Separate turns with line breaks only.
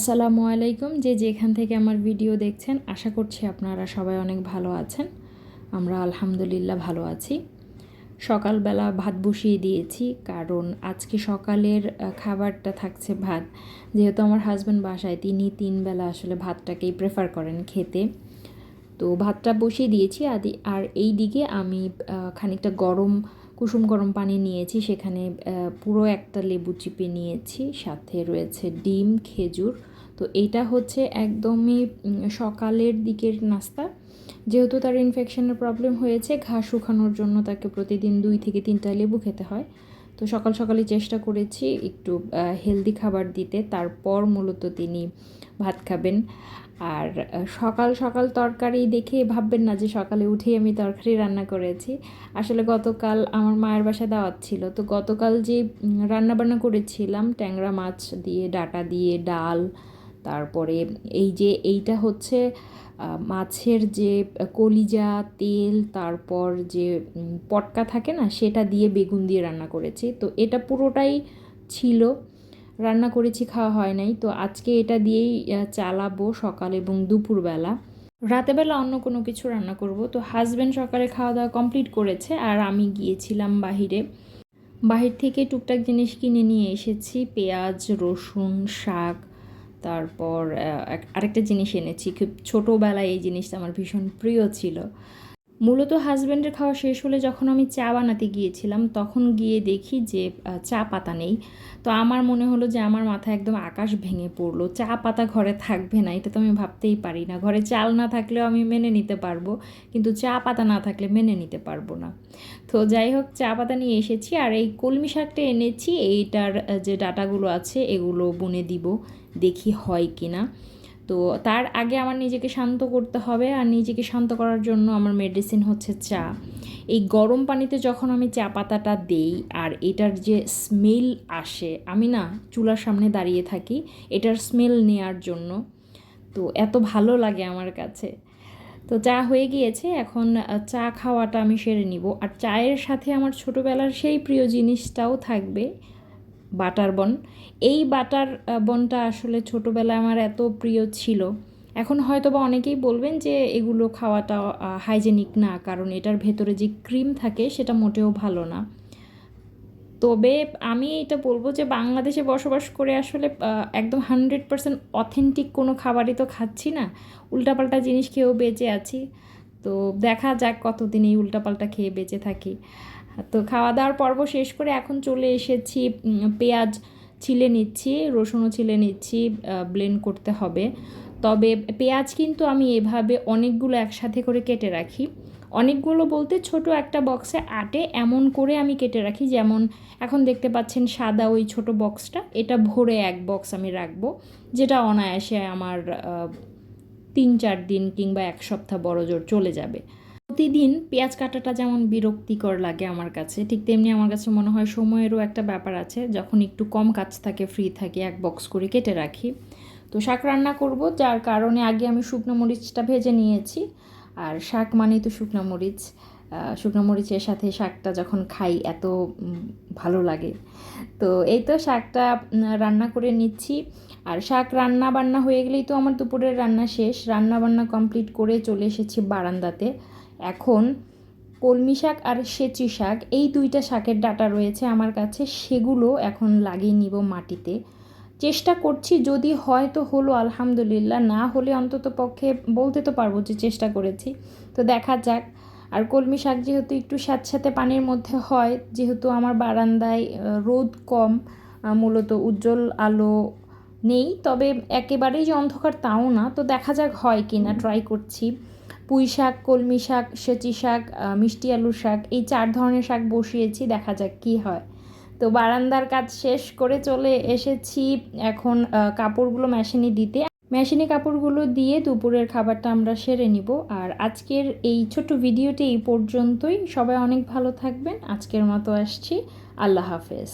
আসসালামু আলাইকুম। যে যেখান থেকে আমার ভিডিও দেখছেন, আশা করছি আপনারা সবাই অনেক ভালো আছেন। আমরা আলহামদুলিল্লাহ ভালো আছি। সকালবেলা ভাত বসিয়ে দিয়েছি, কারণ আজকে সকালের খাবারটা থাকছে ভাত। যেহেতু আমার হাজব্যান্ড বাসায়, তিনি 3 বেলা আসলে ভাতটাকেই প্রেফার করেন খেতে। তো ভাতটা বসিয়ে দিয়েছি আর এই দিকে আমি খানিকটা কুসুম গরম পানি নিয়েছি, সেখানে পুরো একটা লেবু চিপে নিয়েছি, সাথে রয়েছে ডিম, খেজুর। তো এইটা হচ্ছে একদমই সকালের দিকের নাস্তা। যেহেতু তার ইনফেকশনের প্রবলেম হয়েছে, ঘা শুকানোর জন্য তাকে প্রতিদিন 2 থেকে 3টা লেবু খেতে হয়। তো সকাল সকালই চেষ্টা করেছি একটু হেলদি খাবার দিতে, তারপর মূলত তিনি ভাত খাবেন। আর সকাল সকাল তরকারি দেখে ভাববেন না যে সকালে উঠেই আমি তরকারি রান্না করেছি। আসলে গতকাল আমার মায়ের বাসায় দাওয়াত ছিল, তো গতকাল যে রান্নাবান্না করেছিলাম ট্যাংরা মাছ দিয়ে, ডাঁটা দিয়ে, ডাল, তারপরে এইটা হচ্ছে মাছের যে কলিজা, তেল, তারপর যে পটকা থাকে না, সেটা দিয়ে বেগুন দিয়ে রান্না করেছি। তো এটা পুরোটাই ছিল, রান্না করেছি, খাওয়া হয় নাই। তো আজকে এটা দিয়েই চালাবো সকাল এবং দুপুরবেলা। রাতেবেলা অন্য কোনো কিছু রান্না করব। তো হাজব্যান্ড সকালে খাওয়া দাওয়া কমপ্লিট করেছে, আর আমি গিয়েছিলাম বাহির থেকে টুকটাক জিনিস কিনে নিয়ে এসেছি, পেঁয়াজ, রসুন, শাক, তারপর আরেকটা জিনিস এনেছি। খুব ছোটোবেলায় এই জিনিসটা আমার ভীষণ প্রিয় ছিল। মূলত হাজব্যান্ডের খাওয়া শেষ হলে যখন আমি চা বানাতে গিয়েছিলাম, তখন গিয়ে দেখি যে চা পাতা নেই। তো আমার মনে হলো যে আমার মাথায় একদম আকাশ ভেঙে পড়লো, চা পাতা ঘরে থাকবে না, এটা তো আমি ভাবতেই পারি না। ঘরে চাল না থাকলেও আমি মেনে নিতে পারবো, কিন্তু চা পাতা না থাকলে মেনে নিতে পারবো না। তো যাই হোক, চা পাতা নিয়ে এসেছি, আর এই কলমি শাকটা এনেছি। এইটার যে ডাঁটাগুলো আছে এগুলো বুনে দিব, দেখি হয় কি না। তো তার আগে আমার নিজেকে শান্ত করতে হবে, আর নিজেকে শান্ত করার জন্য আমার মেডিসিন হচ্ছে চা। এই গরম পানিতে যখন আমি চা পাতাটা দেই আর এটার যে স্মেল আসে, আমি না চুলার সামনে দাঁড়িয়ে থাকি এটার স্মেল নেয়ার জন্য। তো এত ভালো লাগে আমার কাছে। তো চা হয়ে গিয়েছে, এখন চা খাওয়াটা আমি সেরে নিব। আর চায়ের সাথে আমার ছোটোবেলার সেই প্রিয় জিনিসটাও থাকবে, বাটার বন। এই বাটার বনটা আসলে ছোটোবেলায় আমার এত প্রিয় ছিল। এখন হয়তো বা অনেকেই বলবেন যে এগুলো খাওয়াটা হাইজেনিক না, কারণ এটার ভেতরে যে ক্রিম থাকে সেটা মোটেও ভালো না। তবে আমি এটা বলবো যে বাংলাদেশে বসবাস করে আসলে একদম 100% অথেন্টিক কোনো খাবারই তো খাচ্ছি না, উল্টাপাল্টা জিনিস খেয়েও বেঁচে আছি। তো দেখা যাক কতদিন এই উল্টাপাল্টা খেয়ে বেঁচে থাকি। তো খাওয়া দাওয়ার পর্ব শেষ করে এখন চলে এসেছি, পেঁয়াজ ছিলে নিচ্ছি, রসুনও ছিলে নিচ্ছি, ব্লেন্ড করতে হবে। তবে পেঁয়াজ কিন্তু আমি এভাবে অনেকগুলো একসাথে করে কেটে রাখি। অনেকগুলো বলতে ছোট একটা বক্সে আটে এমন করে আমি কেটে রাখি। যেমন এখন দেখতে পাচ্ছেন সাদা ওই ছোট বক্সটা, এটা ভরে এক বক্স আমি রাখবো, যেটা অনায়াসে আমার 3-4 দিন কিংবা 1 সপ্তাহ বড়জোর চলে যাবে। প্রতিদিন পেঁয়াজ কাটাটা যেমন বিরক্তিকর লাগে আমার কাছে, ঠিক তেমনি আমার কাছে মনে হয় সময়েরও একটা ব্যাপার আছে। যখন একটু কম কাজ থাকে, ফ্রি থাকে, এক বক্স করে কেটে রাখি। তো শাক রান্না করব, যার কারণে আগে আমি শুকনো মরিচটা ভেজে নিয়েছি। আর শাক মানেই তো শুকনো মরিচ, শুকনো মরিচের সাথে শাকটা যখন খাই এত ভালো লাগে। তো এই তো শাকটা রান্না করে নিচ্ছি। আর শাক রান্না বান্না হয়ে গেলেই তো আমার দুপুরের রান্না শেষ। রান্না বান্না কমপ্লিট করে চলে এসেছি বারান্দাতে। এখন কলমি শাক আর সেচি শাক, এই 2টা শাকের ডাঁটা রয়েছে আমার কাছে, সেগুলো এখন লাগিয়ে নিব মাটিতে। চেষ্টা করছি, যদি হয় তো হলো আলহামদুলিল্লাহ, না হলে অন্তত পক্ষে বলতে তো পারবো যে চেষ্টা করেছি। তো দেখা যাক। আর কলমি শাক যেহেতু একটু স্যাঁতস্যাঁতে পানির মধ্যে হয়, যেহেতু আমার বারান্দায় রোদ কম, মূলত উজ্জ্বল আলো নেই, তবে একেবারেই যে অন্ধকার তাও না। তো দেখা যাক হয় কি না, ট্রাই করছি। পুঁই শাক, কলমি শাক, সেচি শাক, মিষ্টি আলুর শাক, এই 4 ধরনের শাক বসিয়েছি, দেখা যাক কি হয়। তো বারান্দার কাজ শেষ করে চলে এসেছি এখন কাপড়গুলো মেশিনে দিতে। মেশিনে কাপড়গুলো দিয়ে দুপুরের খাবারটা আমরা সেরে নিব। আর আজকের এই ছোট্ট ভিডিওটি এই পর্যন্তই। সবাই অনেক ভালো থাকবেন। আজকের মতো আসছি। আল্লাহ হাফেজ।